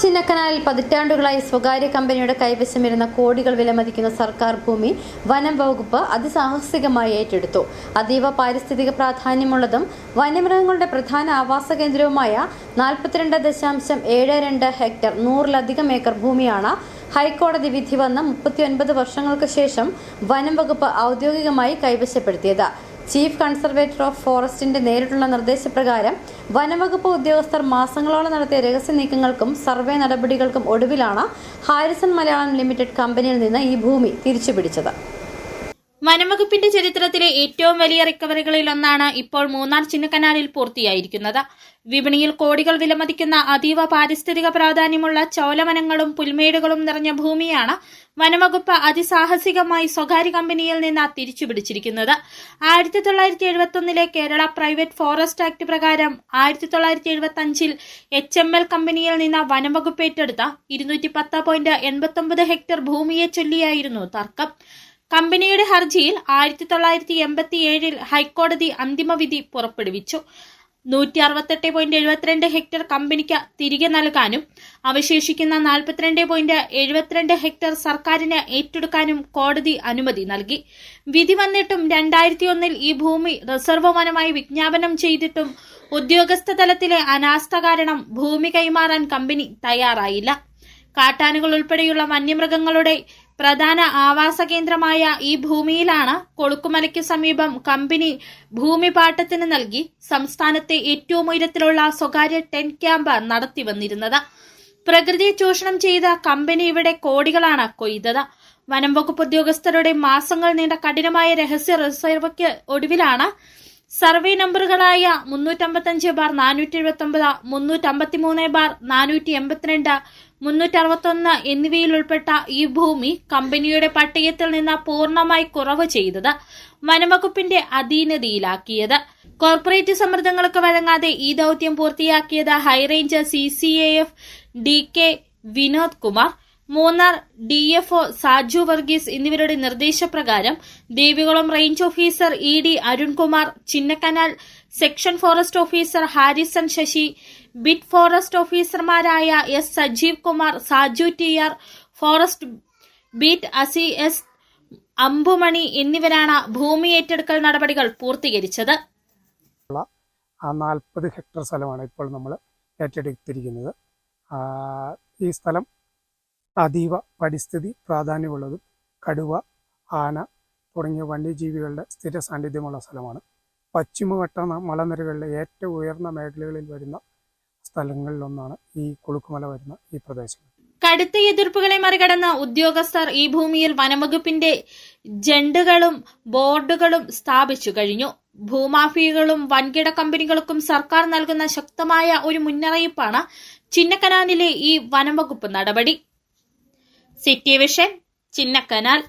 ചിന്നക്കനാലിൽ പതിറ്റാണ്ടുകളായി സ്വകാര്യ കമ്പനിയുടെ കൈവശമിരുന്ന കോടികൾ വിലമതിക്കുന്ന സർക്കാർ ഭൂമി വനം വകുപ്പ് അതിസാഹസികമായി ഏറ്റെടുത്തു. അതീവ പാരിസ്ഥിതിക പ്രാധാന്യമുള്ളതും വന്യമൃഗങ്ങളുടെ പ്രധാന ആവാസ കേന്ദ്രവുമായ 42.72 ഹെക്ടർ 100-ലധികം ഏക്കർ ഭൂമിയാണ് ഹൈക്കോടതി വിധി വന്ന 39 വർഷങ്ങൾക്ക് ശേഷം വനം വകുപ്പ് ഔദ്യോഗികമായി കൈവശപ്പെടുത്തിയത്. ചീഫ് കൺസർവേറ്റർ ഓഫ് ഫോറസ്റ്റിന്റെ നേരിട്ടുള്ള നിർദ്ദേശപ്രകാരം വനംവകുപ്പ് ഉദ്യോഗസ്ഥർ മാസങ്ങളോളം നടത്തിയ രഹസ്യ നീക്കങ്ങൾക്കും സർവേ നടപടികൾക്കും ഒടുവിലാണ് ഹാരിസൺ മലയാളം ലിമിറ്റഡ് കമ്പനിയിൽ നിന്ന് ഈ ഭൂമി തിരിച്ചുപിടിച്ചത്. വനംവകുപ്പിന്റെ ചരിത്രത്തിലെ ഏറ്റവും വലിയ റിക്കവറികളിൽ ഒന്നാണ് ഇപ്പോൾ മൂന്നാർ ചിന്നക്കനാലിൽ പൂർത്തിയായിരിക്കുന്നത്. വിപണിയിൽ കോടികൾ വിലമതിക്കുന്ന അതീവ പാരിസ്ഥിതിക പ്രാധാന്യമുള്ള ചോലവനങ്ങളും പുൽമേടുകളും നിറഞ്ഞ ഭൂമിയാണ് വനംവകുപ്പ് അതിസാഹസികമായി സ്വകാര്യ കമ്പനിയിൽ നിന്ന് തിരിച്ചുപിടിച്ചിരിക്കുന്നത്. 1971 കേരള പ്രൈവറ്റ് ഫോറസ്റ്റ് ആക്ട് പ്രകാരം 1975 HML കമ്പനിയിൽ നിന്ന് വനംവകുപ്പ് ഏറ്റെടുത്ത 210.89 ഹെക്ടർ ഭൂമിയെ ചൊല്ലിയായിരുന്നു തർക്കം. കമ്പനിയുടെ ഹർജിയിൽ 1987 ഹൈക്കോടതി അന്തിമവിധി പുറപ്പെടുവിച്ചു. 168.72 ഹെക്ടർ കമ്പനിക്ക് തിരികെ നൽകാനും അവശേഷിക്കുന്ന 42.72 ഹെക്ടർ സർക്കാരിന് ഏറ്റെടുക്കാനും കോടതി അനുമതി നൽകി. വിധി വന്നിട്ടും 2001 ഈ ഭൂമി റിസർവ് വനമായി വിജ്ഞാപനം ചെയ്തിട്ടും ഉദ്യോഗസ്ഥ തലത്തിലെ അനാസ്ഥ കാരണം ഭൂമി കൈമാറാൻ കമ്പനി തയ്യാറായില്ല. കാട്ടാനകൾ ഉൾപ്പെടെയുള്ള വന്യമൃഗങ്ങളുടെ പ്രധാന ആവാസ കേന്ദ്രമായ ഈ ഭൂമിയിലാണ് കൊളുക്കുമലയ്ക്ക് സമീപം കമ്പനി ഭൂമി പാട്ടത്തിന് നൽകി സംസ്ഥാനത്തെ ഏറ്റവും ഉയരത്തിലുള്ള സ്വകാര്യ ടെന്റ് ക്യാമ്പ് നടത്തി വന്നിരുന്നത്. പ്രകൃതിയെ ചൂഷണം ചെയ്ത കമ്പനി ഇവിടെ കോടികളാണ് കൊയ്തത്. വനം വകുപ്പ് ഉദ്യോഗസ്ഥരുടെ മാസങ്ങൾ നീണ്ട കഠിനമായ രഹസ്യ റിസർവയ്ക്ക് ഒടുവിലാണ് സർവേ നമ്പറുകളായ 355/479, 353/482, 361 എന്നിവയിൽ ഉൾപ്പെട്ട ഈ ഭൂമി കമ്പനിയുടെ പട്ടയത്തിൽ നിന്ന് പൂർണ്ണമായി കുറവ് ചെയ്തത് വനംവകുപ്പിന്റെ അധീനതയിലാക്കിയത്. കോർപ്പറേറ്റ് സമ്മർദ്ദങ്ങൾക്ക് വഴങ്ങാതെ ഈ ദൌത്യം പൂർത്തിയാക്കിയത് high range CCAF DK Vinod Kumar, Munnar DFO Saju Varghese എന്നിവരുടെ നിർദ്ദേശപ്രകാരം Devikulam range officer ED Arunkumar, Chinnakanal section forest officer Harrison Sasi, beat forest ഓഫീസർമാരായ S Sajeev Kumar, Saju TR, forest beat ACS Ambumani എന്നിവരാണ് ഭൂമി ഏറ്റെടുക്കൽ നടപടികൾ പൂർത്തീകരിച്ചത്. 40 ഹെക്ടർ സ്ഥലമാണ് ഇപ്പോൾ നമ്മൾ ഏറ്റെടുത്തിരിക്കുന്നത്. ഈ സ്ഥലം അതീവ പരിസ്ഥിതി പ്രാധാന്യമുള്ളതും കടുവ, ആന തുടങ്ങിയ വന്യജീവികളുടെ സ്ഥിര സാന്നിധ്യമുള്ള സ്ഥലമാണ്. പശ്ചിമഘട്ട മലനിരകളിലെ ഏറ്റവും ഉയർന്ന മേഖലകളിൽ വരുന്ന സ്ഥലങ്ങളിലൊന്നാണ് ഈ കൊളുക്കുമല വരുന്ന ഈ പ്രദേശം. കടുത്ത എതിർപ്പുകളെ മറികടന്ന് ഉദ്യോഗസ്ഥർ ഈ ഭൂമിയിൽ വനംവകുപ്പിന്റെ ജണ്ടുകളും ബോർഡുകളും സ്ഥാപിച്ചു കഴിഞ്ഞു. ഭൂമാഫിയകളും വൻകിട കമ്പനികൾക്കും സർക്കാർ നൽകുന്ന ശക്തമായ ഒരു മുന്നറിയിപ്പാണ് ചിന്നക്കനാലിലെ ഈ വനംവകുപ്പ് നടപടി. City vision, Chinnakanal.